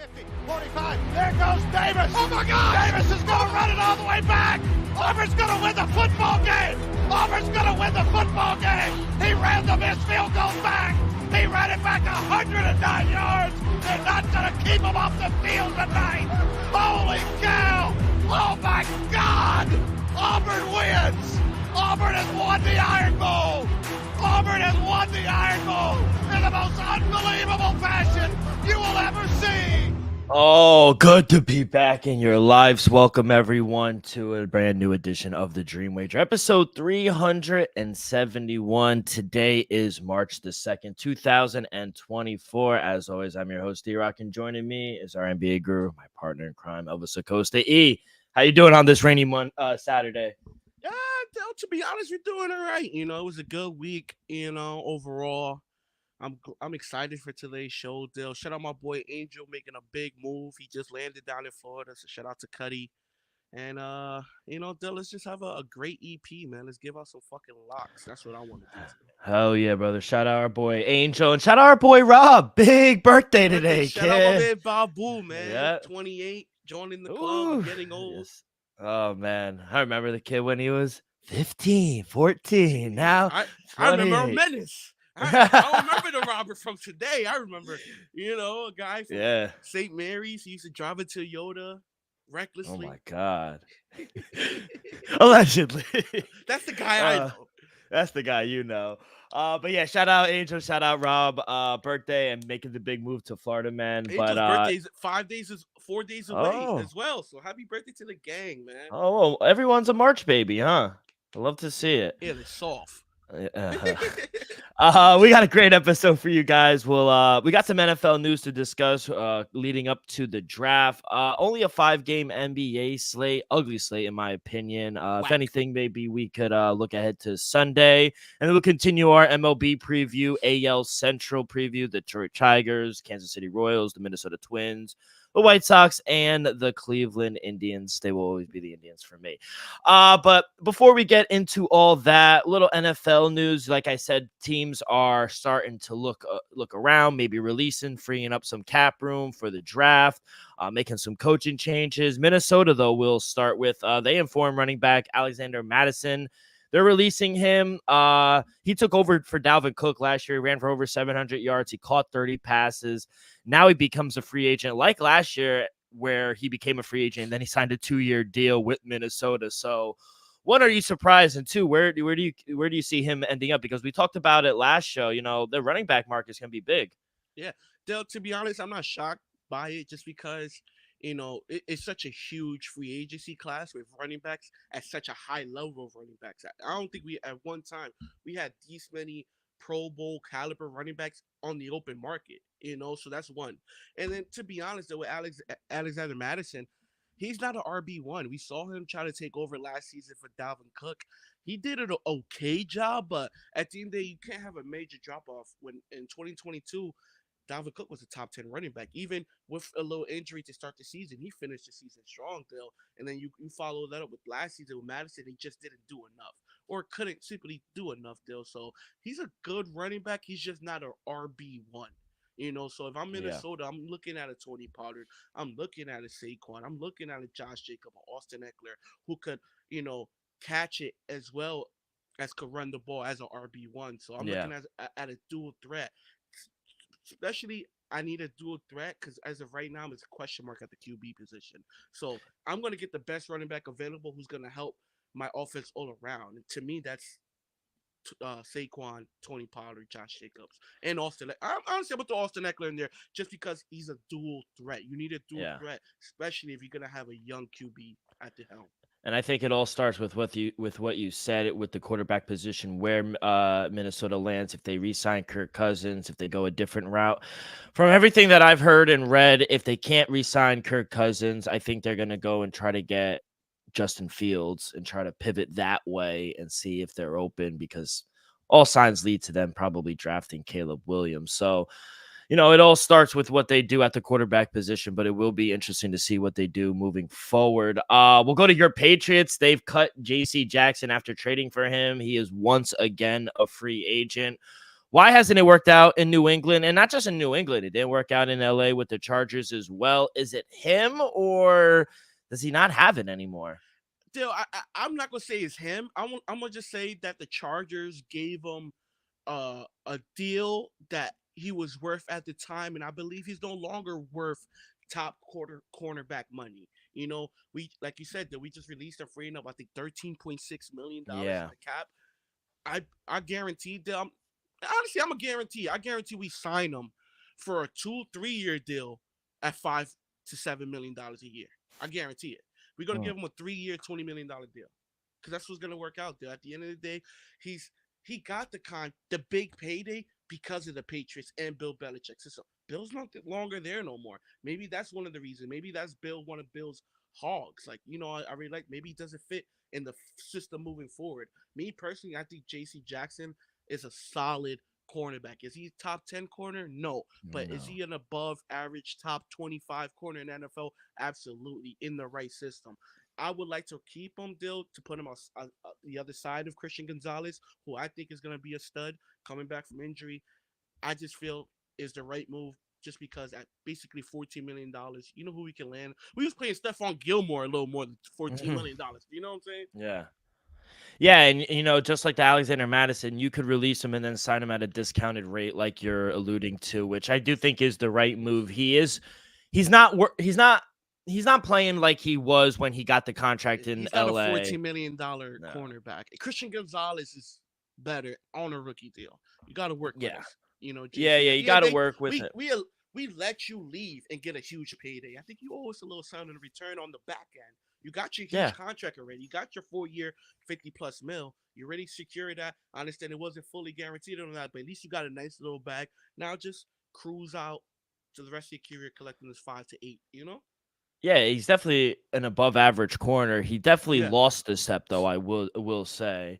50, 45, there goes Davis. Oh my God! Davis is going to run it all the way back. Auburn's going to win the football game. Auburn's going to win the football game. He ran the missed field goal back. He ran it back 109 yards. They're not going to keep him off the field tonight. Holy cow! Oh my God! Auburn wins. Auburn has won the Iron Bowl. Auburn has won the Iron Bowl in the most unbelievable fashion you will ever see. Oh, good to be back in your lives. Welcome, everyone, to a brand new edition of the Dream Wager, episode 371. Today is March the 2nd, 2024. As always, I'm your host, D-Rock, and joining me is our NBA guru, my partner in crime, Elvis Acosta. E, how you doing on this rainy Saturday? Yeah, to be honest, we're doing all right. You know, it was a good week, overall. I'm excited for today's show, Dill. Shout out my boy Angel making a big move. He just landed down in Florida. So shout out to Cuddy. And Dill, let's just have a great EP, man. Let's give out some fucking locks. That's what I want to do today. Hell yeah, brother. Shout out our boy Angel and shout out our boy Rob. Big birthday today, shout out my man Babu, man. Yeah. 28, joining the club, getting old. Yes. Oh, man. I remember the kid when he was 15, 14. Now, I remember a menace. I don't remember the Robert from today. I remember, a guy from St. Mary's. He used to drive a Toyota recklessly. Oh, my God. Allegedly. That's the guy I know. That's the guy you know. But yeah, shout out Angel, shout out Rob, birthday and making the big move to Florida, man. Angel's birthday's 4 days away as well. So happy birthday to the gang, man. Oh, well, everyone's a March baby, huh? I love to see it. Yeah, they're soft. We got a great episode for you guys. We got some NFL news to discuss leading up to the draft. Only a 5-game NBA slate, ugly slate in my opinion. If anything, maybe we could look ahead to Sunday, and then we'll continue our MLB preview, AL Central preview, the Detroit Tigers, Kansas City Royals, the Minnesota Twins, the White Sox, and the Cleveland Indians. They will always be the Indians for me. But before we get into all that, little NFL news. Like I said, teams are starting to look around, maybe freeing up some cap room for the draft, making some coaching changes. Minnesota, though, will start with, they informed running back Alexander Madison. They're releasing him. He took over for Dalvin Cook last year. He ran for over 700 yards. He caught 30 passes. Now he becomes a free agent like last year where he became a free agent. Then he signed a 2-year deal with Minnesota. So one, are you surprised? And two, where do you see him ending up? Because we talked about it last show. The running back market is going to be big. Yeah. Dale, to be honest, I'm not shocked by it just because – it's such a huge free agency class with running backs at such a high level of running backs. I don't think at one time we had these many Pro Bowl caliber running backs on the open market, so that's one. And then to be honest, though, with Alexander Madison, he's not an RB1. We saw him try to take over last season for Dalvin Cook. He did an okay job, but at the end of the day, you can't have a major drop-off when in 2022, Dalvin Cook was a top 10 running back. Even with a little injury to start the season, he finished the season strong, Dill. And then you follow that up with last season with Madison. He just didn't do enough or couldn't simply do enough, Dill. So he's a good running back. He's just not an RB1. So if I'm Minnesota, I'm looking at a Tony Pollard. I'm looking at a Saquon. I'm looking at a Josh Jacobs or Austin Eckler who could, catch it as well as could run the ball as an RB1. So I'm looking at a dual threat. Especially, I need a dual threat because as of right now, it's a question mark at the QB position. So I'm going to get the best running back available who's going to help my offense all around. And to me, that's Saquon, Tony Pollard, Josh Jacobs, and Austin. Honestly, I'm going to throw Austin Eckler in there just because he's a dual threat. You need a dual threat, especially if you're going to have a young QB at the helm. And I think it all starts with what you said with the quarterback position, where Minnesota lands if they re-sign Kirk Cousins, if they go a different route. From everything that I've heard and read, if they can't re-sign Kirk Cousins, I think they're going to go and try to get Justin Fields and try to pivot that way and see if they're open, because all signs lead to them probably drafting Caleb Williams. So, it all starts with what they do at the quarterback position, but it will be interesting to see what they do moving forward. We'll go to your Patriots. They've cut J.C. Jackson after trading for him. He is once again a free agent. Why hasn't it worked out in New England? And not just in New England, it didn't work out in LA with the Chargers as well. Is it him, or does he not have it anymore? Still, I'm not gonna say it's him. I'm gonna just say that the Chargers gave him a deal that he was worth at the time, and I believe he's no longer worth top cornerback money. You know, we like you said that we just released a free up, I think $13.6 million in Yeah. the cap. I guaranteed them. Honestly, I'm a guarantee. I guarantee we sign him for a 2-3 year deal at $5 to $7 million a year. I guarantee it. We're gonna give him a 3 year, $20 million deal because that's what's gonna work out there. At the end of the day, he's he got the big payday because of the Patriots and Bill Belichick. So Bill's not longer there no more. Maybe that's one of the reasons. Maybe that's one of Bill's hogs. Like I really like. Maybe he doesn't fit in the system moving forward. Me personally, I think J.C. Jackson is a solid cornerback. Is he top 10 corner? No. But is No. he an above average top 25 corner in NFL? Absolutely, in the right system. I would like to keep him, Dill, to put him on the other side of Christian Gonzalez, who I think is going to be a stud coming back from injury. I just feel is the right move just because at basically $14 million, you know who we can land. We was playing Stephon Gilmore a little more than $14 million. You know what I'm saying? Yeah. Yeah, and just like the Alexander Madison, you could release him and then sign him at a discounted rate, like you're alluding to, which I do think is the right move. He's not playing like he was when he got the contract in He's not a LA. $14 million No. cornerback. Christian Gonzalez is better on a rookie deal. You got to work with Yeah. us. Yeah, JC. yeah, At you the end got of to the day, work with we it. we we let you leave and get a huge payday. I think you owe us a little something in return on the back end. You got your Yeah. huge contract already. You got your 4 year, 50+ mil. You already secured that. I understand it wasn't fully guaranteed on that, but at least you got a nice little bag. Now just cruise out to the rest of your career collecting this 5 to 8. Yeah, he's definitely an above average corner. He definitely Yeah. lost the step though, I will say.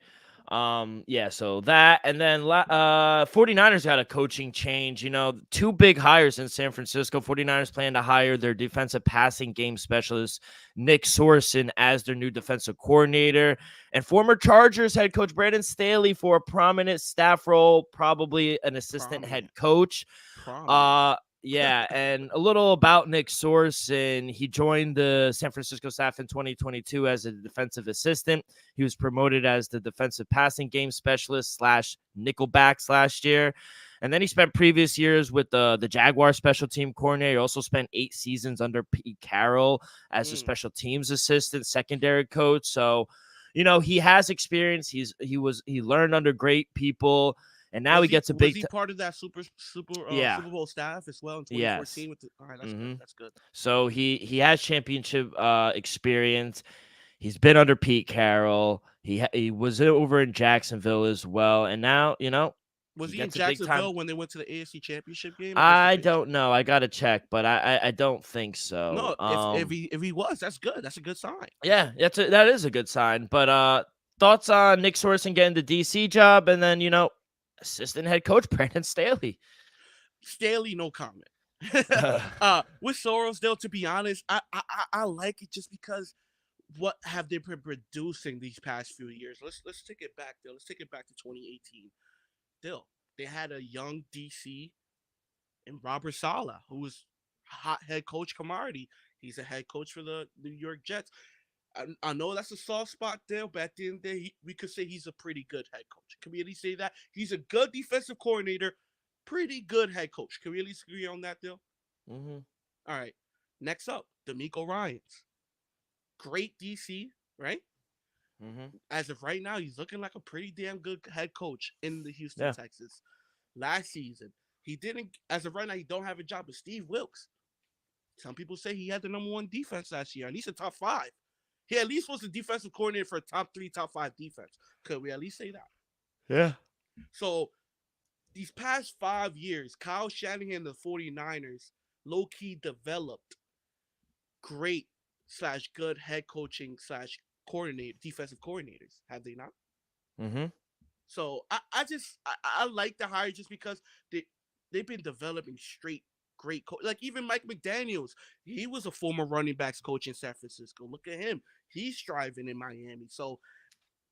Yeah, so that and then 49ers got a coaching change, two big hires in San Francisco. 49ers plan to hire their defensive passing game specialist Nick Sorson as their new defensive coordinator, and former Chargers head coach Brandon Staley for a prominent staff role, probably an assistant head Prominent. coach. Prominent. Uh yeah, and a little about Nick Sorson. He joined the San Francisco staff in 2022 as a defensive assistant. He was promoted as the defensive passing game specialist slash nickelbacks last year. And then he spent previous years with the Jaguar special team coordinator. He also spent 8 seasons under Pete Carroll as a Mm. special teams assistant, secondary coach. So, he has experience. He learned under great people. And now he gets a Was big he part of that yeah. Super Bowl staff as well in Yes. 2014 with the all right, that's good. hmm That's good. So he has championship experience. He's been under Pete Carroll. He was over in Jacksonville as well, and now Was he he in gets a big time. Jacksonville when they went to the AFC Championship game against the I Patriots? don't know. I gotta check, but I don't think so. No, if he was, that's good. That's a good sign. Yeah, that is a good sign. But thoughts on Nick Sorson getting the DC job, and then assistant head coach Brandon Staley. Staley, no comment. With Soros, though, to be honest, I like it just because what have they been producing these past few years? Let's take it back, though. Let's take it back to 2018. Still, they had a young DC and Robert Sala, who was hot head coach commodity. He's a head coach for the New York Jets. I know that's a soft spot there, but at the end of the day, we could say he's a pretty good head coach. Can we at least say that? He's a good defensive coordinator, pretty good head coach. Can we at least agree on that, Dill? Mm-hmm. All right. Next up, D'Amico Ryans. Great DC, right? Mm-hmm. As of right now, he's looking like a pretty damn good head coach in the Houston, Texas. Last season, he didn't, as of right now, he don't have a job with Steve Wilkes. Some people say he had the #1 defense last year, at least a top 5. He at least was the defensive coordinator for a top 3, top 5 defense. Could we at least say that? Yeah. So these past 5 years, Kyle Shanahan, the 49ers, low-key developed great / good head coaching / coordinator, defensive coordinators. Have they not? Mm-hmm. So I like the hire just because they've been developing straight great coach. Like even Mike McDaniels, he was a former running backs coach in San Francisco. Look at him. He's striving in Miami. So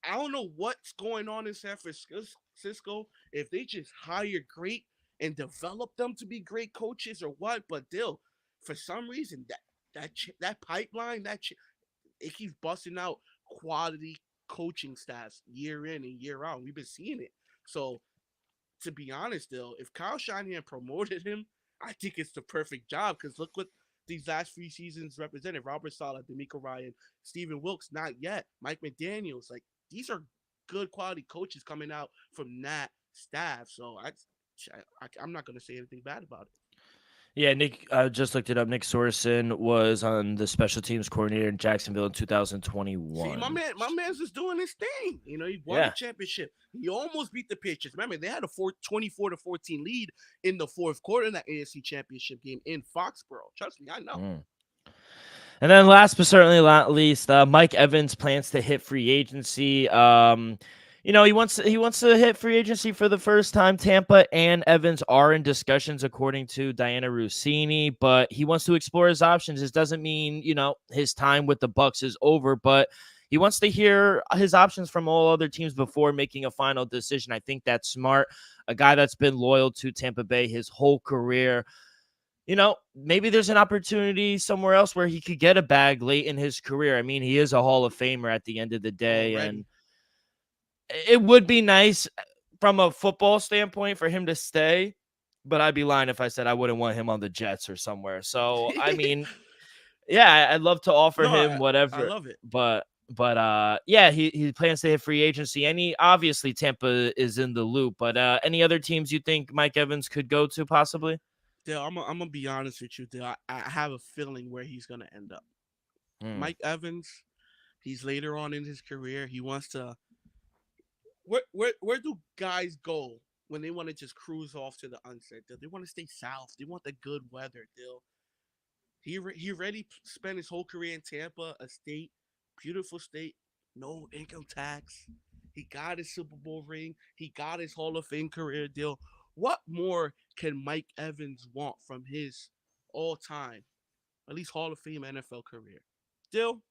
I don't know what's going on in San Francisco. If they just hire great and develop them to be great coaches or what, but they'll for some reason that pipeline it keeps busting out quality coaching staffs year in and year out. We've been seeing it. So to be honest, though, if Kyle Shanahan promoted him, I think it's the perfect job because look what these last few seasons represented: Robert Saleh, D'Amico Ryan, Stephen Wilkes, not yet, Mike McDaniel's. Like these are good quality coaches coming out from that staff. So I'm not going to say anything bad about it. Yeah, Nick, I just looked it up. Nick Sorensen was on the special teams coordinator in Jacksonville in See, 2021. my man's just doing his thing. You know, he won the Yeah. championship. He almost beat the Patriots. Remember, they had a 24-14 lead in the fourth quarter in that AFC championship game in Foxborough. Trust me, I know. Mm. And then last but certainly not least, Mike Evans plans to hit free agency. He wants to hit free agency for the first time. Tampa and Evans are in discussions, according to Diana Rossini, but he wants to explore his options. This doesn't mean, his time with the Bucs is over, but he wants to hear his options from all other teams before making a final decision. I think that's smart. A guy that's been loyal to Tampa Bay his whole career. Maybe there's an opportunity somewhere else where he could get a bag late in his career. I mean, he is a Hall of Famer at the end of the day, and it would be nice from a football standpoint for him to stay, but I'd be lying if I said I wouldn't want him on the Jets or somewhere. So, I mean, yeah, I'd love to offer him I whatever, love it. but yeah, he plans to hit free agency. Obviously Tampa is in the loop, but any other teams you think Mike Evans could go to possibly? Dale, I'm gonna be honest with you, Dale. I have a feeling where he's gonna end up. Mike Evans, he's later on in his career. He wants to. Where do guys go when they want to just cruise off to the sunset? They want to stay south. They want the good weather, Dale. He already spent his whole career in Tampa, a state, beautiful state, no income tax. He got his Super Bowl ring. He got his Hall of Fame career deal. What more can Mike Evans want from his all-time, at least Hall of Fame NFL career? Still,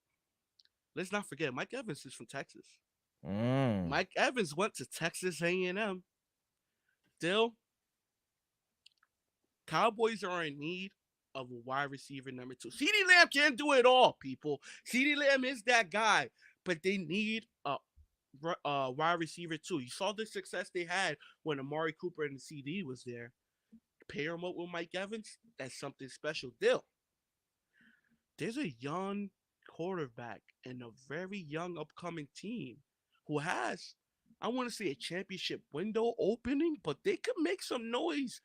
let's not forget, Mike Evans is from Texas. Mike Evans went to Texas A&M. Still, Cowboys are in need of a wide receiver number 2. CeeDee Lamb can't do it all, people. CeeDee Lamb is that guy, but they need a wide receiver too. You saw the success they had when Amari Cooper and the CD was there. Pair him up with Mike Evans, that's something special. There's a young quarterback and a very young upcoming team who has, I want to say, a championship window opening, but they could make some noise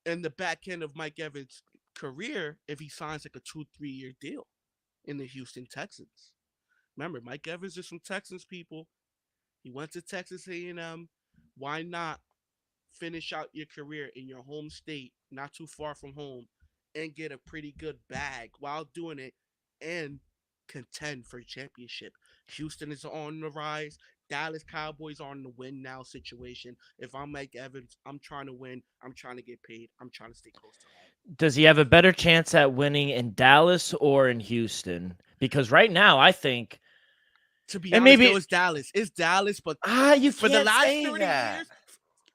in the back end of Mike Evans' career if he signs like a 2-3 year deal in the Houston Texans. Remember, Mike Evans is from Texas, people. He went to Texas A&M. Why not finish out your career in your home state, not too far from home, and get a pretty good bag while doing it and contend for a championship? Houston is on the rise. Dallas Cowboys are in the win now situation. If I'm Mike Evans, I'm trying to win. I'm trying to get paid. I'm trying to stay close to home. Does he have a better chance at winning in Dallas or in Houston? Because right now, I think, to be honest, it's Dallas. It's Dallas, but you for the last 30 years,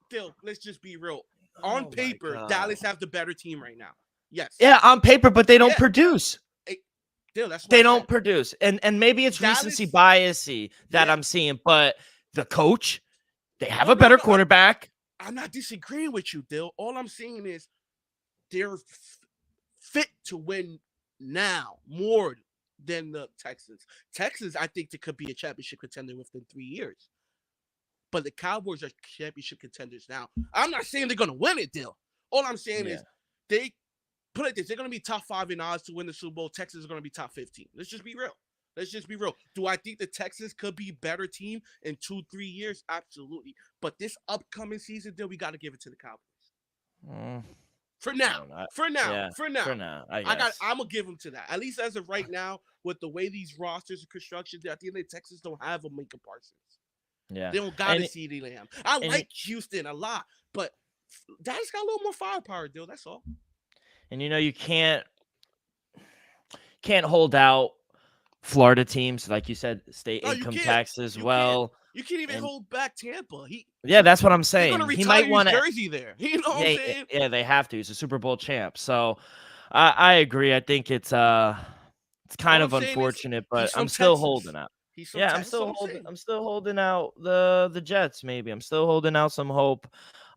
Phil, let's just be real. On paper, Dallas have the better team right now. Yes. Yeah, on paper, but they don't produce. That's they don't produce. And maybe it's Dallas, recency biasy that I'm seeing, but the coach, they have a better quarterback. I'm not disagreeing with you, Dill. All I'm saying is they're fit to win now more than the Texans. Texans, I think, they could be a championship contender within 3 years. But the Cowboys are championship contenders now. I'm not saying they're going to win it, Dill. All I'm saying is they put it this. They're going to be top 5 in odds to win the Super Bowl. Texas is going to be top 15. Let's just be real. Do I think the Texans could be a better team in 2-3 years? Absolutely. But this upcoming season, Dill, we got to give it to the Cowboys. For now. I'm gonna give them to that. At least as of right now, with the way these rosters are constructed, at the end of the Texans don't have a Micah Parsons. Yeah, they don't got a CeeDee Lamb. I like Houston a lot, but Dallas got a little more firepower, Dill. That's all. And you can't hold out Florida teams, like you said, state income tax as well. You can't even And hold back Tampa. yeah, that's what I'm They're gonna saying. He retire might his want to. jersey there. You know what I'm Yeah, saying? yeah, they have to. He's a Super Bowl champ. So I agree. I think it's kind All I'm of saying is unfortunate, but he's from I'm still Texas. holding out. He's from Yeah, Texas. That's all I'm saying. I'm still holding out the Jets. Maybe I'm still holding out some hope.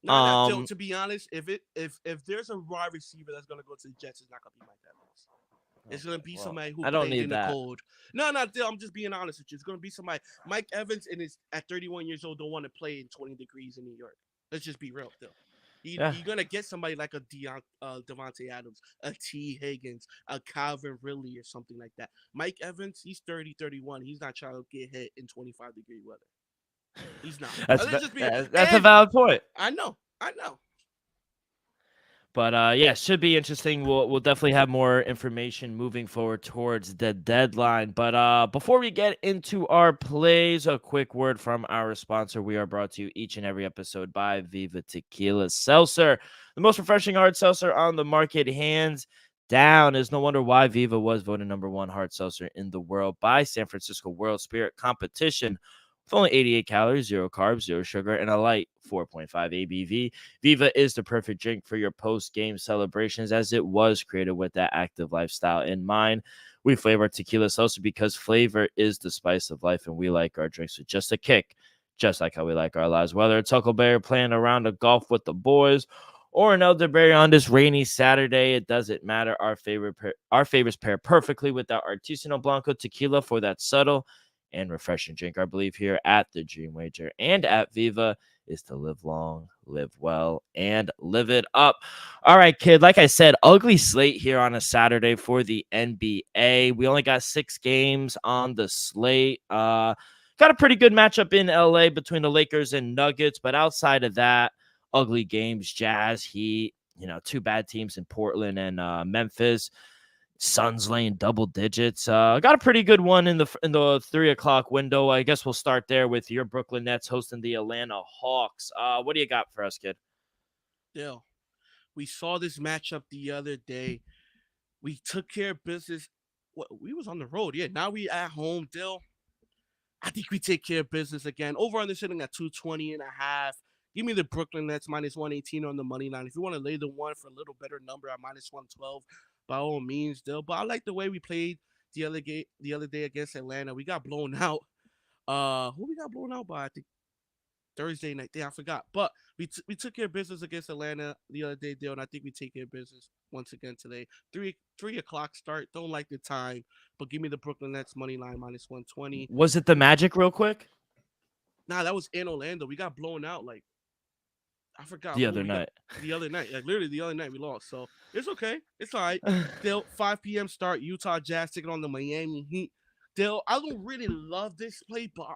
Nah, nah. Um, To be honest, if there's a wide receiver that's gonna go to the Jets, it's not gonna be Mike Evans. It's gonna okay, be well, somebody who I don't played need in the that. cold. No, no, Dill, I'm just being honest with you. It's gonna be somebody. Mike Evans and is at 31 years old don't want to play in 20 degrees in New York. Let's just be real, Dill. Yeah, You're gonna get somebody like a Devontae Adams, a T Higgins, a Calvin Ridley, or something like that. Mike Evans, he's 30, 31. He's not trying to get hit in 25-degree weather. He's not. Let's just be. that's a And valid point. I know. But yeah, should be interesting. We'll definitely have more information moving forward towards the deadline. But before we get into our plays, a quick word from our sponsor. We are brought to you each and every episode by Viva Tequila Seltzer, the most refreshing hard seltzer on the market, hands down. Is no wonder why Viva was voted #1 hard seltzer in the world by San Francisco World Spirit Competition. With only 88 calories, 0 carbs, 0 sugar, and a light 4.5 ABV, Viva is the perfect drink for your post-game celebrations, as it was created with that active lifestyle in mind. We flavor tequila seltzer because flavor is the spice of life, and we like our drinks with just a kick, just like how we like our lives. Whether it's Huckleberry playing around a golf with the boys or an elderberry on this rainy Saturday, it doesn't matter. Our favorites pair perfectly with our Artisanal Blanco tequila for that subtle and refreshing drink. Our belief here at the Dream Wager and at Viva is to live long, live well, and live it up. All right, kid. Like I said, ugly slate here on a Saturday for the NBA. We only got 6 games on the slate. Got a pretty good matchup in LA between the Lakers and Nuggets, but outside of that, ugly games, Jazz, Heat, 2 bad teams in Portland and Memphis. Suns laying double digits. Got a pretty good one in the 3 o'clock window. I guess we'll start there with your Brooklyn Nets hosting the Atlanta Hawks. What do you got for us, kid? Dill, we saw this matchup the other day. We took care of business. We was on the road. Yeah, now we at home, Dill. I think we take care of business again. Over on the sitting at 220.5. Give me the Brooklyn Nets -118 on the money line. If you want to lay the one for a little better number at -112, by all means, Dill. But I like the way we played the other day against Atlanta. We got blown out. Who we got blown out by? I think Thursday night. Yeah, I forgot. But we took care of business against Atlanta the other day, Dill, and I think we take care of business once again today. Three o'clock start. Don't like the time, but give me the Brooklyn Nets money line -120. Was it the Magic real quick? Nah, that was in Orlando. We got blown out. Like I forgot The who other we got night. the other night. Like literally the other night we lost. So it's okay. It's all right. Still 5 p.m. start. Utah Jazz taking on the Miami Heat. Still, I don't really love this play, but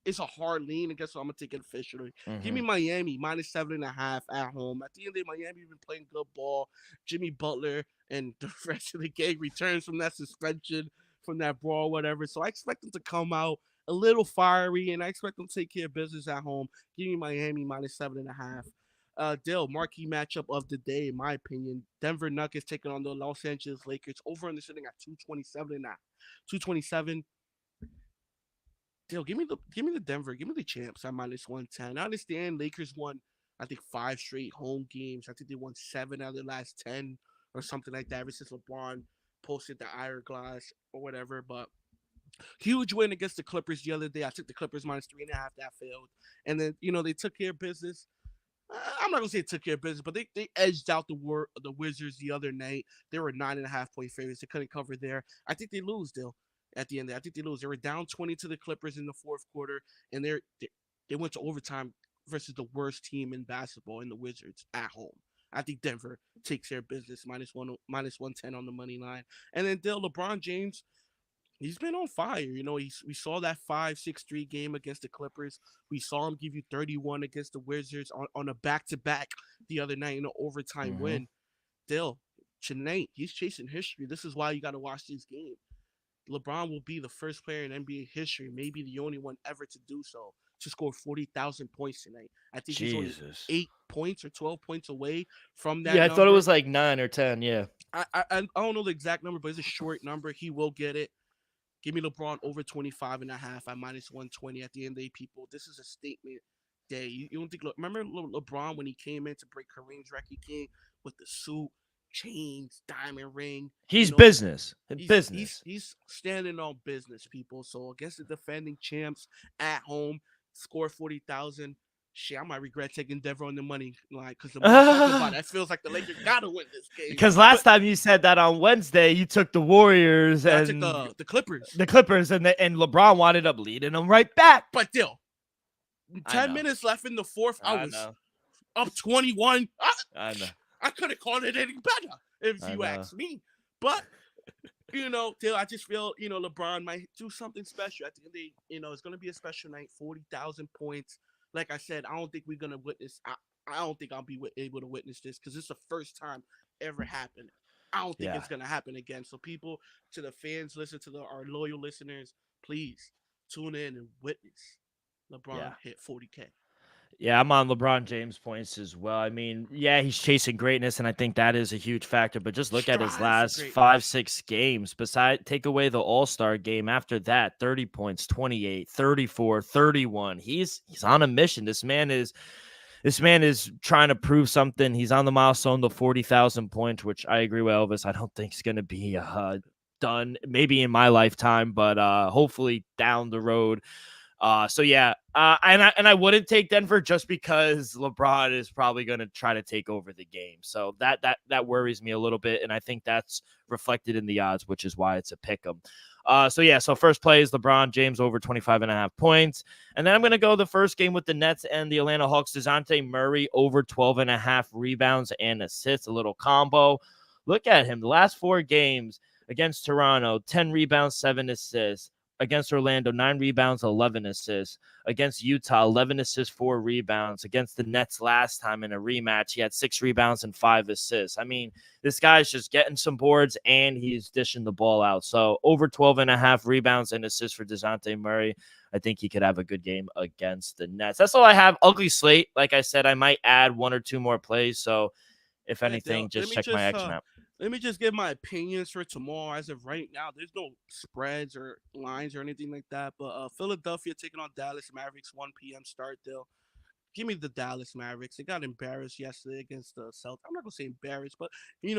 it's a hard lean. I guess so I'm gonna take it officially. Give me Miami -7.5 at home. At the end of the day, Miami been playing good ball. Jimmy Butler and the rest of the gang returns from that suspension, from that brawl, whatever. So I expect them to come out a little fiery, and I expect them to take care of business at home. Give me Miami -7.5. Dale, marquee matchup of the day, in my opinion. Denver Nuggets taking on the Los Angeles Lakers. Over on the sitting at 227. Dale, give me the Denver, give me the champs at -110. I understand Lakers won, I think 5 straight home games. I think they won 7 out of the last 10 or something like that ever since LeBron posted the hourglass or whatever. But huge win against the Clippers the other day. I took the Clippers -3.5. That failed, and then they took care of business. I'm not gonna say took care of business, but they edged out the Wizards the other night. They were 9.5 point favorites. They couldn't cover there. I think they lose, Dill. At the end, I think they lose. They were down 20 to the Clippers in the fourth quarter, and they went to overtime versus the worst team in basketball, in the Wizards at home. I think Denver takes their business -110 on the money line, and then Dill, LeBron James, he's been on fire. We saw that 5-6-3 game against the Clippers. We saw him give you 31 against the Wizards on a back-to-back the other night in an overtime Mm-hmm. win. Still, tonight, he's chasing history. This is why you got to watch this game. LeBron will be the first player in NBA history, maybe the only one ever to do so, to score 40,000 points tonight. I think he's only Jesus. 8 points or 12 points away from that Yeah, I thought it number. was like 9 or 10. Yeah. I don't know the exact number, but it's a short number. He will get it. Give me LeBron over 25.5 at -120 at the end of the day, people. This is a statement day. You don't think, remember LeBron when he came in to break Kareem's record? He came with the suit, chains, diamond ring. He's business. He's standing on business, people. So against the defending champs at home, score 40,000. Shit, I might regret taking Denver on the money line because the more I talk about it, it feels like the Lakers gotta win this game. Because last time you said that on Wednesday, you took the Warriors and I took the Clippers. The Clippers, and LeBron wound up leading them right back. But still, 10 minutes left in the fourth. I was up 21. I know. I could have called it any better if you ask me. But Till I just feel, LeBron might do something special. At the end of the day, it's going to be a special night, 40,000 points. Like I said, I don't think we're going to witness. I don't think I'll be able to witness this because it's the first time ever happened. I don't think it's going to happen again. So people, to the fans, listen to our loyal listeners, please tune in and witness LeBron hit 40K. Yeah, I'm on LeBron James points as well. I mean, he's chasing greatness, and I think that is a huge factor. But just look at his last 5-6 games. Take away the All-Star game. After that, 30 points, 28, 34, 31. He's on a mission. This man is trying to prove something. He's on the milestone, the 40,000 points, which I agree with Elvis. I don't think it's going to be done maybe in my lifetime, but hopefully down the road. And I wouldn't take Denver just because LeBron is probably going to try to take over the game. So that worries me a little bit, and I think that's reflected in the odds, which is why it's a pick 'em. So first play is LeBron James over 25.5 points. And then I'm going to go the first game with the Nets and the Atlanta Hawks. DeJounte Murray over 12.5 rebounds and assists, a little combo. Look at him. The last 4 games against Toronto, 10 rebounds, 7 assists. Against Orlando, 9 rebounds, 11 assists. Against Utah, 11 assists, 4 rebounds. Against the Nets last time in a rematch, he had 6 rebounds and 5 assists. I mean, this guy's just getting some boards and he's dishing the ball out. So over 12.5 rebounds and assists for DeJounte Murray. I think he could have a good game against the Nets. That's all I have. Ugly slate. Like I said, I might add 1 or 2 more plays. So if anything, just check my action app. Let me just give my opinions for tomorrow. As of right now, there's no spreads or lines or anything like that. But Philadelphia taking on Dallas Mavericks, 1 p.m. start. Give me the Dallas Mavericks. They got embarrassed yesterday against the Celtics. I'm not gonna say embarrassed, but they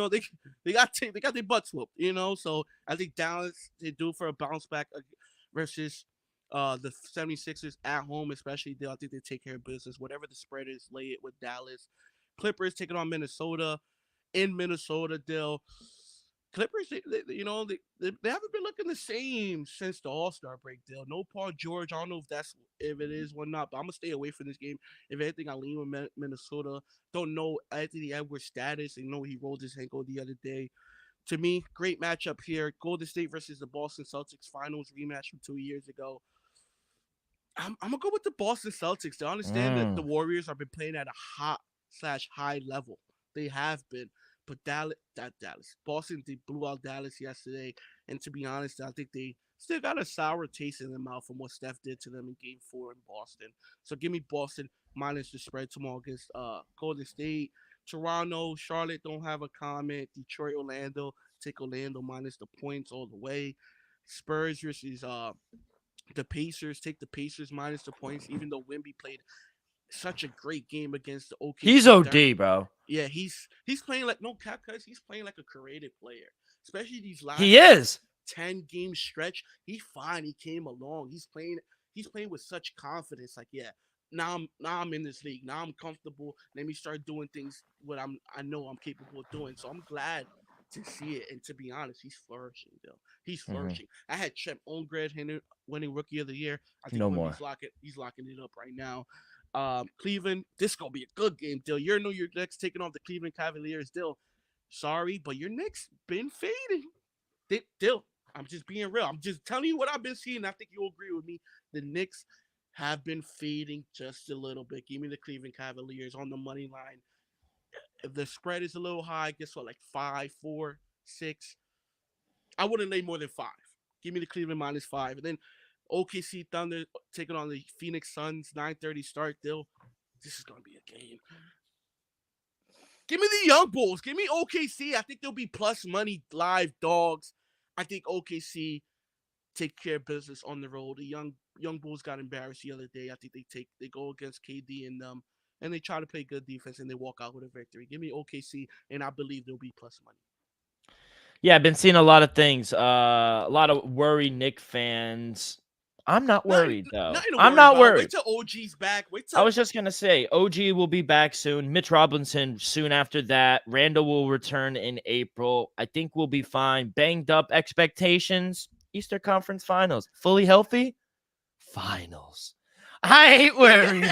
got their butts whooped. So I think Dallas they do for a bounce back versus the 76ers at home, especially. I think they take care of business. Whatever the spread is, lay it with Dallas. Clippers taking on Minnesota. In Minnesota, Clippers, they haven't been looking the same since the All-Star break, No Paul George. I don't know if it is or not, but I'm gonna stay away from this game. If anything, I lean with Minnesota. Don't know Anthony Edwards' status. He rolled his ankle the other day. To me, great matchup here. Golden State versus the Boston Celtics finals rematch from 2 years ago. I'm gonna go with the Boston Celtics. To understand that the Warriors have been playing at a high level. They have been. But Boston, they blew out Dallas yesterday. And to be honest, I think they still got a sour taste in their mouth from what Steph did to them in Game 4 in Boston. So give me Boston minus the spread tomorrow against Golden State. Toronto, Charlotte don't have a comment. Detroit, Orlando, take Orlando minus the points all the way. Spurs versus the Pacers, take the Pacers minus the points, even though Wemby played such a great game against the OKC. He's OD, bro. Yeah, he's playing like no cap cuts. He's playing like a creative player, especially these last. He is 10-game stretch. He's fine. He came along. He's playing with such confidence. Like, now I'm in this league. Now I'm comfortable. Let me start doing things what I know I'm capable of doing. So I'm glad to see it. And to be honest, he's flourishing, He's flourishing. I had Chet Holmgren winning Rookie of the Year. I think he's locking it up right now. Cleveland, this gonna be a good game, Your New York Knicks taking off the Cleveland Cavaliers, Sorry, but your Knicks been fading. I'm just being real. I'm just telling you what I've been seeing. I think you'll agree with me. The Knicks have been fading just a little bit. Give me the Cleveland Cavaliers on the money line. If the spread is a little high, guess what? Like 5, 4, 6. I wouldn't lay more than 5. Give me the Cleveland minus 5. And then OKC Thunder taking on the Phoenix Suns, 9:30 start. This is going to be a game. Give me the Young Bulls. Give me OKC. I think they'll be plus money live dogs. I think OKC take care of business on the road. The young Bulls got embarrassed the other day. I think they go against KD and they try to play good defense and they walk out with a victory. Give me OKC, and I believe they'll be plus money. Yeah, I've been seeing a lot of things. A lot of worried Nick fans. I'm not worried though. Nothing to I'm worry not about. worried. Wait till OG's back. I was just gonna say OG will be back soon. Mitch Robinson soon after that. Randall will return in April. I think we'll be fine. Banged up expectations. Eastern Conference Finals. Fully healthy. Finals. I ain't worried.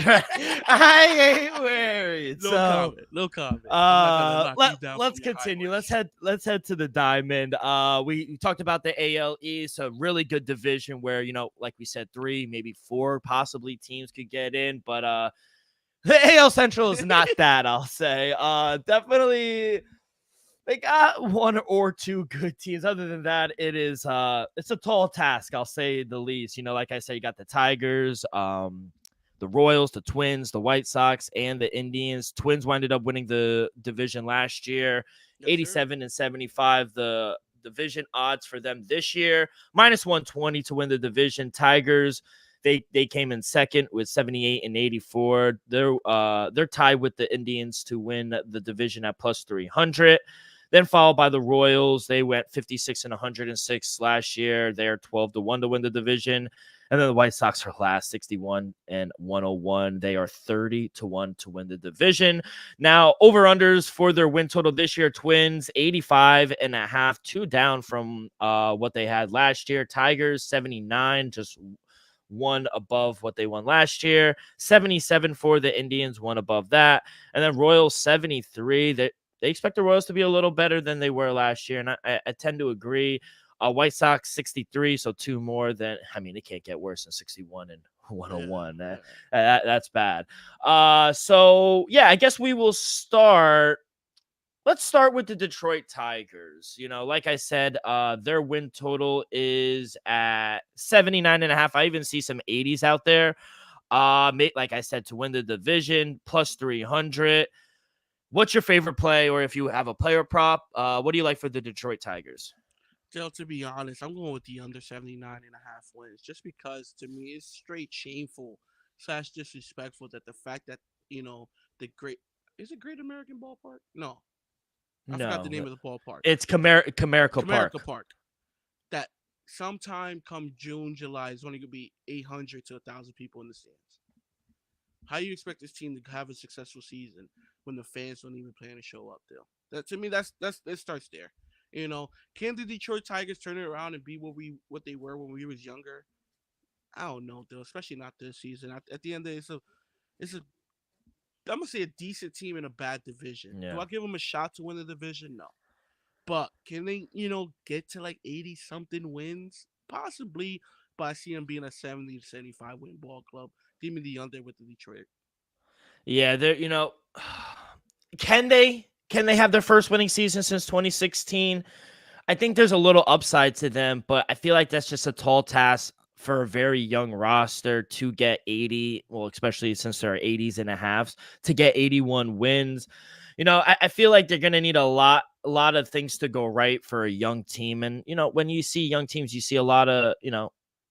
I ain't worried. No comment. I'm not gonna knock you down Let's from your high continue. horse. Let's head to the diamond. We talked about the AL East, a really good division where, like we said, 3, maybe 4 possibly teams could get in, but the AL Central is not that, I'll say. Definitely they got 1 or 2 good teams. Other than that, it's a tall task, I'll say the least. Like I said, you got the Tigers, the Royals, the Twins, the White Sox, and the Indians. Twins winded up winning the division last year, Yes, 87 and 75. The division odds for them this year, minus 120 to win the division. Tigers, they came in second with 78 and 84. They're tied with the Indians to win the division at plus 300. Then followed by the Royals. They went 56 and 106 last year. They're 12-1 to win the division. And then the White Sox are last, 61 and 101. They are 30-1 to win the division. Now, over-unders for their win total this year, Twins, 85.5, 2 down from what they had last year. Tigers, 79, just 1 above what they won last year. 77 for the Indians, 1 above that. And then Royals, 73. They expect the Royals to be a little better than they were last year, and I tend to agree. White Sox 63, so 2 more than. I mean, it can't get worse than 61 and 101. That's bad. So yeah, I guess we will start. Let's start with the Detroit Tigers. Like I said, their win total is at 79.5. I even see some 80s out there. Like I said, to win the division, plus 300. What's your favorite play, or if you have a player prop, what do you like for the Detroit Tigers? Still, to be honest, I'm going with the under 79.5 wins just because to me it's straight shameful / disrespectful that the fact that, the great is it Great American Ballpark? No. I forgot the name of the ballpark. It's Comerica Park. That sometime come June, July is only going to be 800 to 1,000 people in the stands. How do you expect this team to have a successful season when the fans don't even plan to show up there? That to me, that's it starts there. Can the Detroit Tigers turn it around and be what they were when we was younger? I don't know, though. Especially not this season. At the end of the day, it's a I'm gonna say a decent team in a bad division. Yeah. Do I give them a shot to win the division? No. But can they, get to like 80 something wins? Possibly. But I see them being a 70 to 75 win ball club. Give me the under with the Detroit. Yeah, they're can they have their first winning season since 2016? I think there's a little upside to them, but I feel like that's just a tall task for a very young roster to get 80, well, especially since there are 80s and a halves, to get 81 wins. I feel like they're going to need a lot of things to go right for a young team. And, when you see young teams, you see a lot of,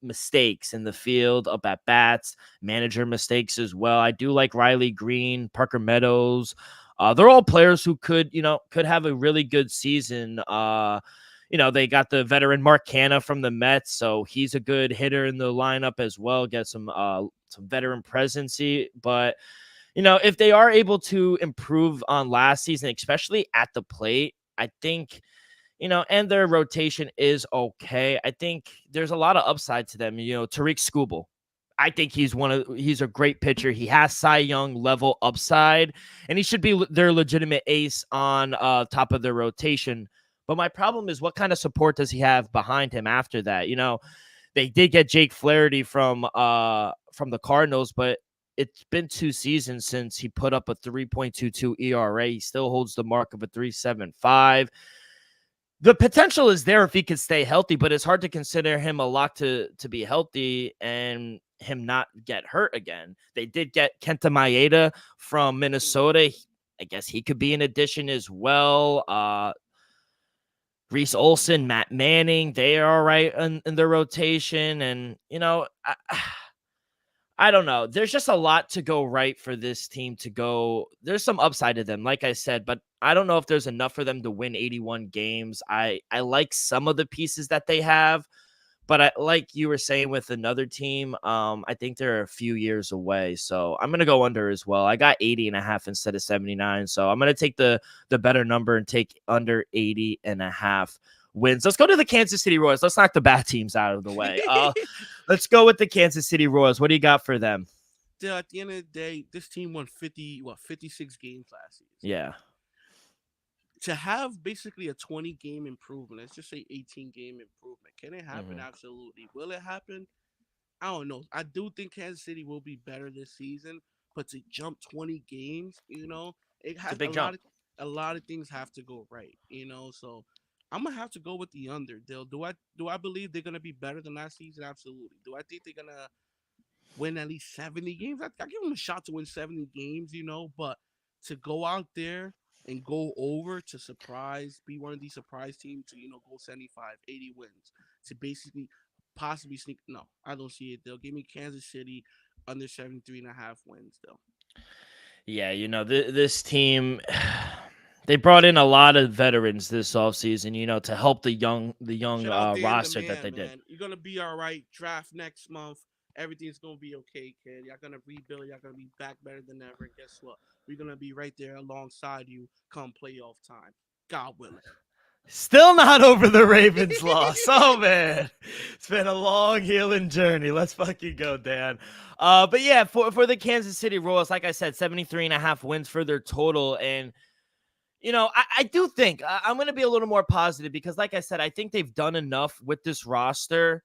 mistakes in the field, up at bats, manager mistakes as well. I do like Riley Green, Parker Meadows. They're all players who could have a really good season. They got the veteran Mark Canha from the Mets, so he's a good hitter in the lineup as well. Get some veteran presency, but if they are able to improve on last season, especially at the plate, I think. And their rotation is okay. I think there's a lot of upside to them. Tariq Skubal, I think he's a great pitcher. He has Cy Young level upside, and he should be their legitimate ace on top of their rotation. But my problem is, what kind of support does he have behind him after that? They did get Jake Flaherty from the Cardinals, but it's been 2 seasons since he put up a 3.22 ERA. He still holds the mark of a 3.75. The potential is there if he could stay healthy, but it's hard to consider him a lock to be healthy and him not get hurt again. They did get Kenta Maeda from Minnesota. I guess he could be an addition as well. Reese Olson, Matt Manning, they are all right in their rotation. And, I don't know. There's just a lot to go right for this team to go. There's some upside to them, like I said, but I don't know if there's enough for them to win 81 games. I like some of the pieces that they have, but like you were saying with another team, I think they're a few years away. So I'm gonna go under as well. I got 80.5 instead of 79. So I'm gonna take the better number and take under 80.5 wins. Let's go to the Kansas City Royals. Let's knock the bad teams out of the way. Let's go with the Kansas City Royals. What do you got for them? At the end of the day, this team won 56 games last season. Yeah. To have basically a 20-game improvement, let's just say 18-game improvement, can it happen? Mhm. Absolutely. Will it happen? I don't know. I do think Kansas City will be better this season, but to jump 20 games, it It's a has big jump. a lot of things have to go right, So I'm gonna have to go with the under. Do I believe they're gonna be better than last season? Absolutely. Do I think they're gonna win at least 70 games? I give them a shot to win 70 games, but to go out there and go over to be one of these surprise teams to, go 75, 80 wins, to basically possibly sneak. No, I don't see it. They'll give me Kansas City under 73.5 wins, though. Yeah, this team, they brought in a lot of veterans this offseason, to help the young Shout out Dan the roster that man, they did. man. You're gonna be all right. Draft next month. Everything's gonna be okay, kid. Y'all gonna rebuild. Y'all gonna be back better than ever. And guess what? We're gonna be right there alongside you come playoff time. God willing. Still not over the Ravens loss. Oh man, it's been a long healing journey. Let's fucking go, Dan. But yeah, for the Kansas City Royals, like I said, 73.5 wins for their total. And I do think I'm going to be a little more positive because, like I said, I think they've done enough with this roster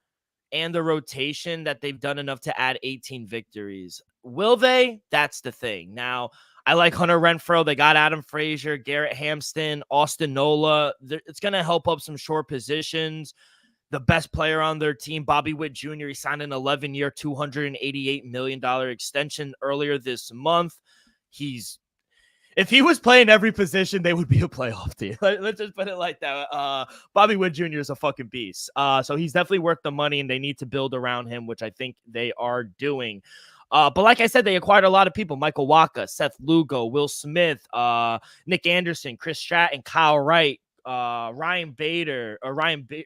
and the rotation that they've done enough to add 18 victories. Will they? That's the thing. Now, I like Hunter Renfroe. They got Adam Frazier, Garrett Hampston, Austin Nola. It's going to help up some short positions. The best player on their team, Bobby Witt Jr., he signed an 11-year, $288 million extension earlier this month. If he was playing every position, they would be a playoff team. Let's just put it like that. Bobby Witt Jr. is a fucking beast. So he's definitely worth the money, and they need to build around him, which I think they are doing. But like I said, they acquired a lot of people: Michael Waka, Seth Lugo, Will Smith, Nick Anderson, Chris Stratton, Kyle Wright, Ryan Bader, or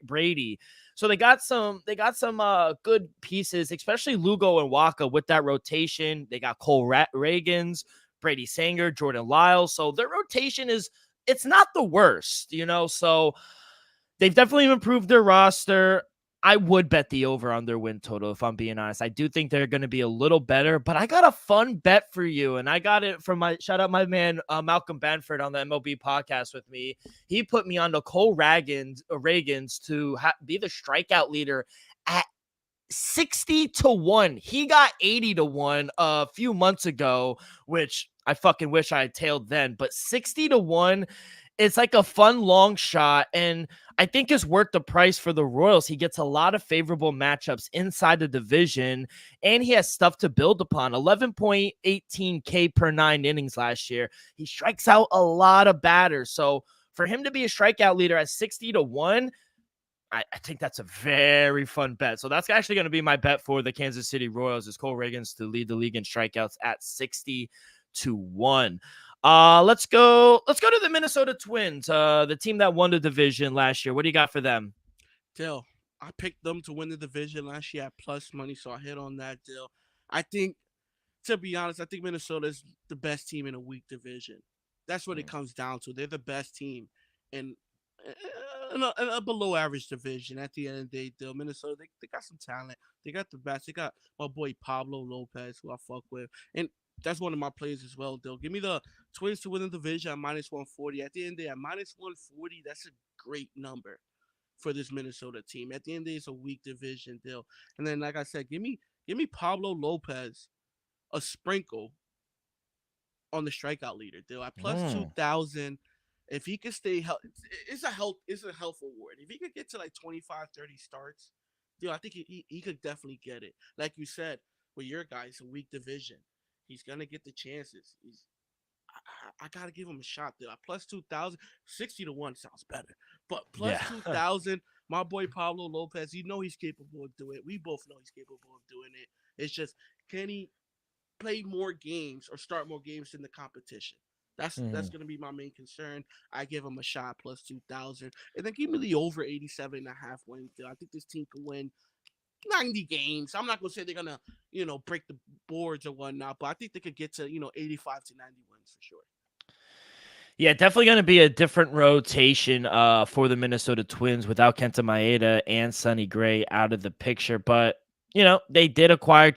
Brady. So they got some good pieces, especially Lugo and Waka with that rotation. They got Cole Reagans, Brady Sanger, Jordan Lyles. So their rotation it's not the worst, So they've definitely improved their roster. I would bet the over on their win total, if I'm being honest. I do think they're going to be a little better, but I got a fun bet for you, and I got it from shout out my man Malcolm Banford on the MLB podcast with me. He put me on the Cole Reagans to be the strikeout leader at 60-1. He got 80-1 a few months ago, which I fucking wish I had tailed then, but 60-1, it's like a fun long shot, and I think it's worth the price for the Royals. He gets a lot of favorable matchups inside the division, and he has stuff to build upon. 11.18 K per 9 innings last year. He strikes out a lot of batters. So for him to be a strikeout leader at 60-1, I think that's a very fun bet. So that's actually going to be my bet for the Kansas City Royals, is Cole Reagans to lead the league in strikeouts at 60-1. Let's go to the Minnesota Twins, the team that won the division last year. What do you got for them? Dill, I picked them to win the division last year at plus money, so I hit on that, Dill. I think, to be honest, I think Minnesota is the best team in a weak division. That's what it comes down to. They're the best team in a below average division. At the end of the day, Dill, Minnesota, they got some talent. They got the best. They got my boy Pablo Lopez, who I fuck with. And that's one of my players as well, Dill. Give me the Twins to win the division at minus 140. At the end of the day, at minus 140, that's a great number for this Minnesota team. At the end of the day, it's a weak division, Dill. And then, like I said, give me Pablo Lopez a sprinkle on the strikeout leader, Dill. At plus 2,000, if he could stay healthy, it's a health award. If he could get to like 25, 30 starts, Dill, I think he could definitely get it. Like you said, with your guys, a weak division, he's gonna get the chances. I gotta give him a shot there. Plus 2,000, 60 to 1 sounds better. But plus Yeah. 2,000, my boy Pablo Lopez, he's capable of doing it. We both know he's capable of doing it. It's just, can he play more games or start more games in the competition? That's gonna be my main concern. I give him a shot plus 2,000, and then give me the over 87.5 wins. I think this team can win 90 games. I'm not gonna say they're gonna break the boards or whatnot, but I think they could get to 85 to 90 wins for sure. Yeah, definitely going to be a different rotation for the Minnesota Twins without Kenta Maeda and Sonny Gray out of the picture. But, they did acquire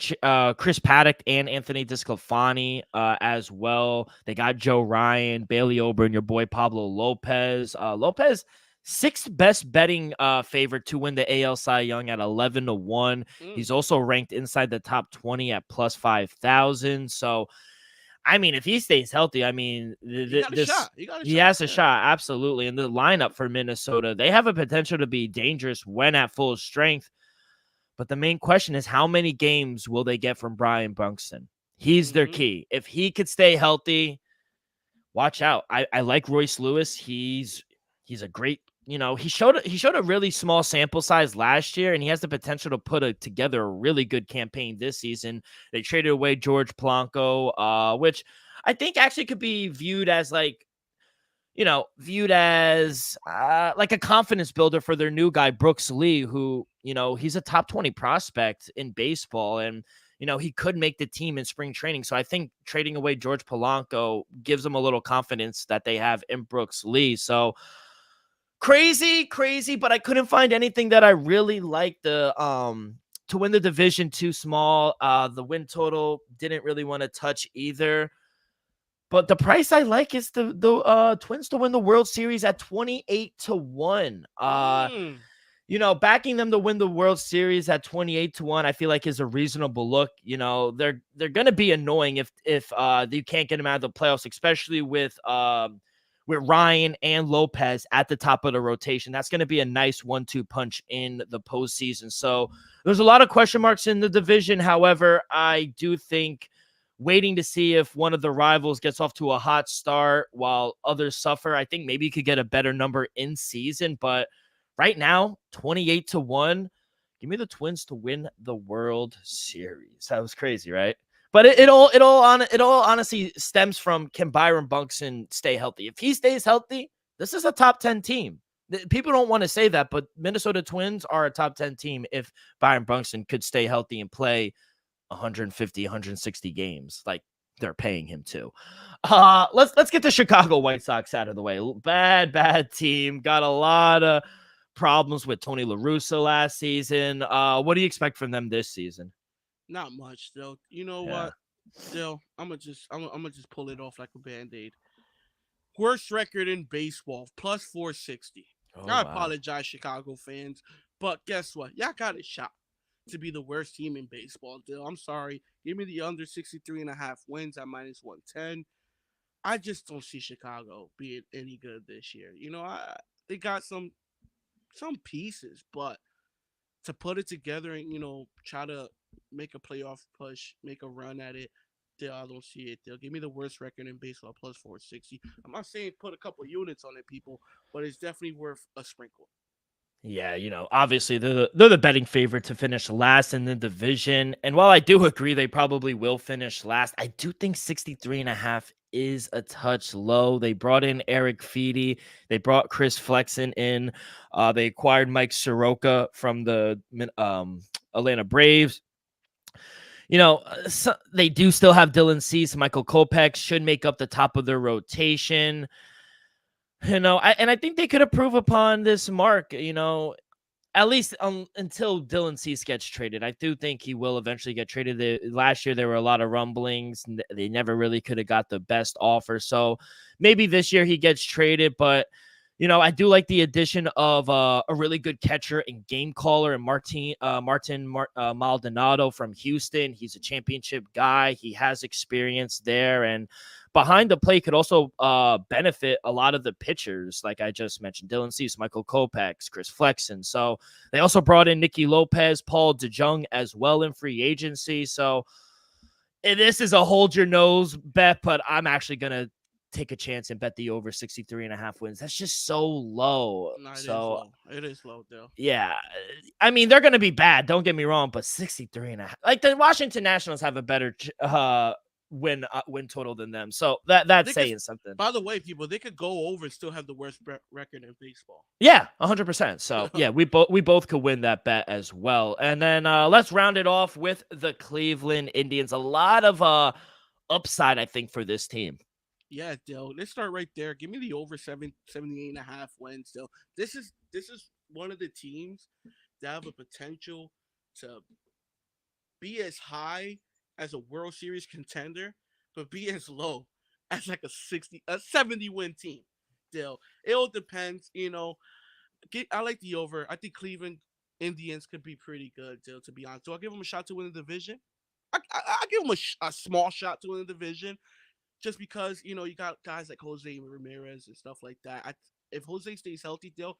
Chris Paddock and Anthony DeSclafani as well. They got Joe Ryan, Bailey Ober, your boy Pablo Lopez. Lopez, sixth best betting favorite to win the AL Cy Young at 11-1. He's also ranked inside the top 20 at plus 5,000. So, I mean, if he stays healthy, I mean, He got a shot. He has a shot, absolutely. And the lineup for Minnesota, they have a potential to be dangerous when at full strength. But the main question is, how many games will they get from Brian Buxton? He's their key. If he could stay healthy, watch out. I like Royce Lewis. He's a great, he showed a really small sample size last year, and he has the potential to put together a really good campaign this season. They traded away George Polanco, which I think actually could be viewed as like a confidence builder for their new guy, Brooks Lee, who, he's a top 20 prospect in baseball, and he could make the team in spring training. So I think trading away George Polanco gives them a little confidence that they have in Brooks Lee. So crazy, but I couldn't find anything that I really liked to win the division. Too small. The win total didn't really want to touch either. But the price I like is the Twins to win the World Series at 28-1. Backing them to win the World Series at 28-1, I feel like is a reasonable look. They're gonna be annoying if you can't get them out of the playoffs, especially with Ryan and Lopez at the top of the rotation. That's going to be a nice 1-2 punch in the postseason. So there's a lot of question marks in the division. However, I do think waiting to see if one of the rivals gets off to a hot start while others suffer, I think maybe you could get a better number in season. But right now, 28-1, give me the Twins to win the World Series. That was crazy, right? But it all honestly stems from, can Byron Buxton stay healthy? If he stays healthy, this is a top 10 team. People don't want to say that, but Minnesota Twins are a top 10 team if Byron Buxton could stay healthy and play 150, 160 games like they're paying him to. Let's get the Chicago White Sox out of the way. Bad team. Got a lot of problems with Tony La Russa last season. What do you expect from them this season? Not much, still. You know what? Still, I'm gonna just pull it off like a Band-Aid. Worst record in baseball, plus 460. I apologize, Chicago fans, but guess what? Y'all got a shot to be the worst team in baseball. Still, I'm sorry. Give me the under 63.5 wins at minus 110. I just don't see Chicago being any good this year. They got some pieces, but to put it together and try to make a playoff push, make a run at it, I don't see it. They'll give me the worst record in baseball, plus 460. I'm not saying put a couple units on it, people, but it's definitely worth a sprinkle. Yeah, obviously they're the betting favorite to finish last in the division. And while I do agree they probably will finish last, I do think 63.5 is a touch low. They brought in Eric Feedy. They brought Chris Flexen in. They acquired Mike Soroka from the Atlanta Braves. They do still have Dylan Cease. Michael Kopech should make up the top of their rotation. I think they could improve upon this mark, at least until Dylan Cease gets traded. I do think he will eventually get traded. Last year, there were a lot of rumblings. They never really could have got the best offer. So maybe this year he gets traded. But, I do like the addition of a really good catcher and game caller and Martin Maldonado from Houston. He's a championship guy. He has experience there. And behind the plate could also benefit a lot of the pitchers, like I just mentioned, Dylan Cease, Michael Kopech, Chris Flexen. So they also brought in Nicky Lopez, Paul DeJong as well in free agency. So this is a hold your nose bet, but I'm actually going to take a chance and bet the over 63.5 wins. That's just so low. No, it is So low. It is low, Dale. yeah, I mean, they're going to be bad. Don't get me wrong, but 63.5, like the Washington Nationals have a better win total than them. So that's saying something. By the way, people, they could go over and still have the worst record in baseball. Yeah, 100%. So yeah, we both could win that bet as well. And then let's round it off with the Cleveland Indians. A lot of upside, I think, for this team. Yeah, Dale. Let's start right there. Give me the over 78.5 wins, Dale. This is one of the teams that have a potential to be as high as a World Series contender, but be as low as like a 70 win team. Dale. It all depends, I like the over. I think Cleveland Indians could be pretty good, Dale, to be honest. Do I give them a shot to win the division? I give them a small shot to win the division, just because you got guys like Jose Ramirez and stuff like that. If Jose stays healthy, Dale,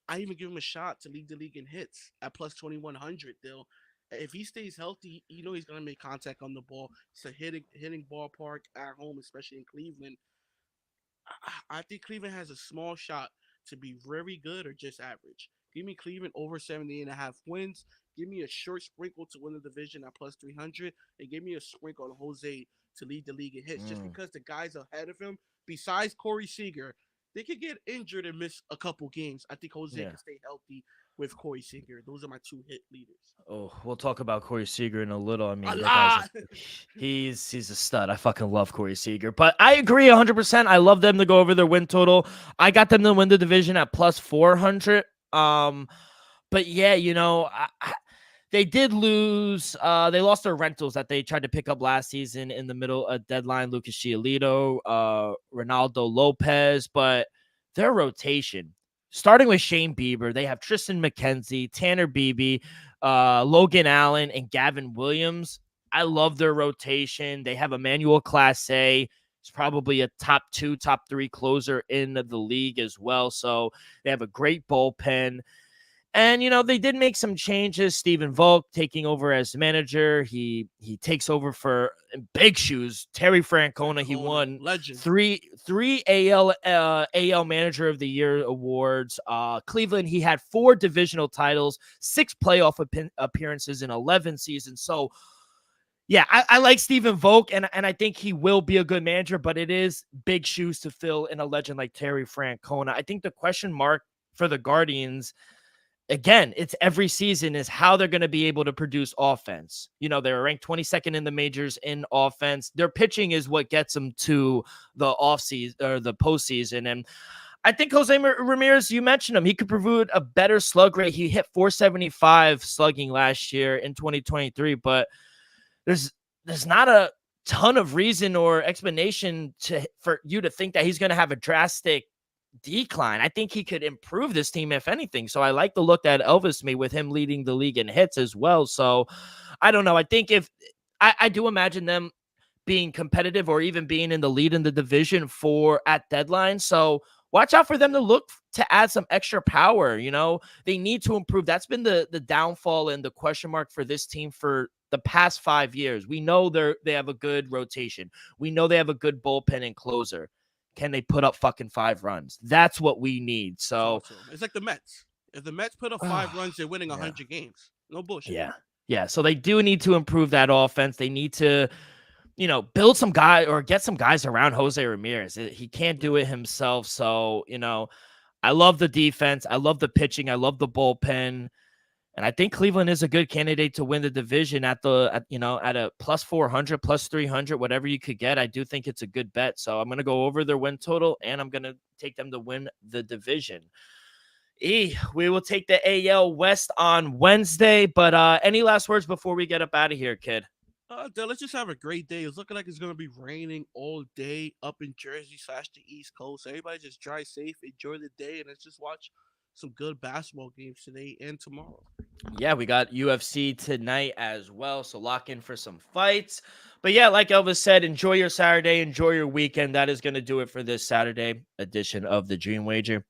I even give him a shot to lead the league in hits at plus 2,100. Dale, if he stays healthy, he's gonna make contact on the ball. It's a hitting ballpark at home, especially in Cleveland. I think Cleveland has a small shot to be very good or just average. Give me Cleveland over 70.5 wins. Give me a short sprinkle to win the division at plus 300. And give me a sprinkle on Jose to lead the league in hits. Just because the guys ahead of him, besides Corey Seager, they could get injured and miss a couple games. I think Jose can stay healthy with Corey Seager. Those are my two hit leaders. Oh, we'll talk about Corey Seager in a little. I mean, he's a stud. I fucking love Corey Seager. But I agree 100%. I love them to go over their win total. I got them to win the division at plus 400. But yeah, they did lose. They lost their rentals that they tried to pick up last season in the middle of deadline. Lucas Giolito, Ronaldo Lopez, but their rotation, starting with Shane Bieber, they have Tristan McKenzie, Tanner Beebe, Logan Allen, and Gavin Williams. I love their rotation. They have Emmanuel Clase. He's probably a top 2, top 3 closer in the league as well. So they have a great bullpen. And, they did make some changes. Stephen Volk taking over as manager. He takes over for big shoes. Terry Francona. He won legend. three AL Manager of the Year awards. Cleveland, he had 4 divisional titles, 6 playoff appearances in 11 seasons. So, yeah, I like Stephen Volk, and I think he will be a good manager, but it is big shoes to fill in a legend like Terry Francona. I think the question mark for the Guardians, again, it's every season, is how they're going to be able to produce offense. They're ranked 22nd in the majors in offense. Their pitching is what gets them to the offseason or the postseason. And I think Jose Ramirez, you mentioned him, he could prove a better slug rate. He hit 475 slugging last year in 2023, but there's not a ton of reason or explanation for you to think that he's going to have a drastic decline. I think he could improve this team, if anything. So I like the look that Elvis made with him leading the league in hits as well. So I don't know. I think I do imagine them being competitive or even being in the lead in the division at deadline. So watch out for them to look to add some extra power. They need to improve. That's been the downfall and the question mark for this team for the past 5 years. We know they have a good rotation. We know they have a good bullpen and closer. Can they put up fucking 5 runs? That's what we need. So it's like the Mets. If the Mets put up 5 runs, they're winning 100 games. No bullshit. Yeah. So they do need to improve that offense. They need to, build some guy or get some guys around Jose Ramirez. He can't do it himself. So, I love the defense. I love the pitching. I love the bullpen. And I think Cleveland is a good candidate to win the division at a plus 400, plus 300, whatever you could get. I do think it's a good bet. So I'm going to go over their win total, and I'm going to take them to win the division. We will take the AL West on Wednesday. But any last words before we get up out of here, kid? Let's just have a great day. It's looking like it's going to be raining all day up in Jersey / the East Coast. So everybody just drive safe, enjoy the day, and let's just watch some good basketball games today and tomorrow. Yeah, we got UFC tonight as well, so lock in for some fights. But yeah, like Elvis said, enjoy your Saturday, enjoy your weekend. That is going to do it for this Saturday edition of the Dream Wager.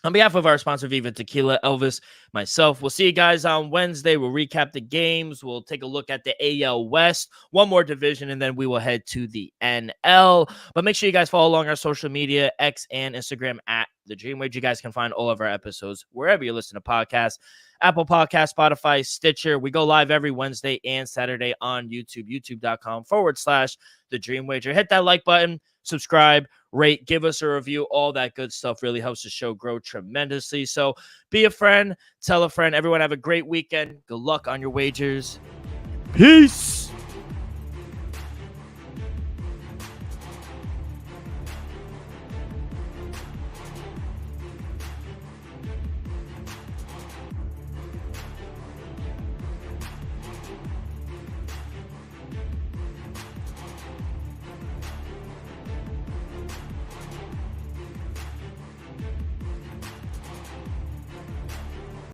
On behalf of our sponsor, Viva Tequila, Elvis, myself, we'll see you guys on Wednesday. We'll recap the games. We'll take a look at the AL West, one more division, and then we will head to the NL. But make sure you guys follow along our social media, X and Instagram at The Dream Wage. You guys can find all of our episodes wherever you listen to podcasts, Apple Podcasts, Spotify, Stitcher. We go live every Wednesday and Saturday on YouTube, youtube.com/The Dream Wager. Hit that like button, subscribe, rate, give us a review. All that good stuff really helps the show grow tremendously. So be a friend, tell a friend. Everyone have a great weekend. Good luck on your wagers. Peace.